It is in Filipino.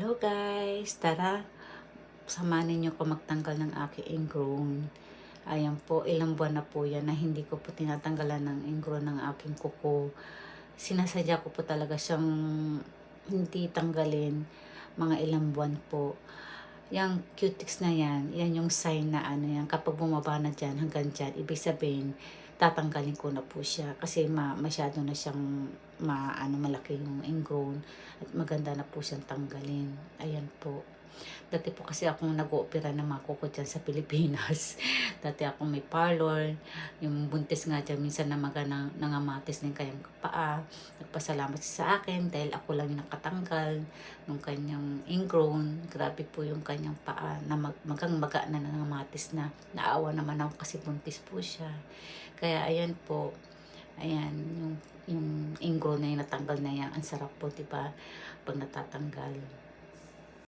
Hello guys! Tara, samahan ninyo ko magtanggal ng aking ingrown. Ayan po, ilang buwan na po yan na hindi ko po tinatanggalan ng ingrown ng aking kuko. Sinasadya ko po talaga siyang hindi tanggalin mga ilang buwan po. Yung cutics na yan yung sign na ano yan, kapag bumaba na dyan hanggang dyan, ibig sabihin, tatanggalin ko na po siya kasi masyado na siyang malaki yung ingrown at maganda na po siyang tanggalin. Ayan po. Dati po kasi akong nag-oopera ng mga kuko dyan sa Pilipinas. Dati akong may parlor. Yung buntis nga dyan, minsan namaga nangamatis ng kanyang paa. Nagpasalamat siya sa akin dahil ako lang yung nakatanggal ng kanyang ingrown. Grabe po yung kanyang paa na magang-maga na nangamatis na. Naawa naman ako kasi buntis po siya. Kaya ayan po. Ayan, yung ingrown na yung natanggal na yan. Ang sarap po, diba? Pag natatanggal.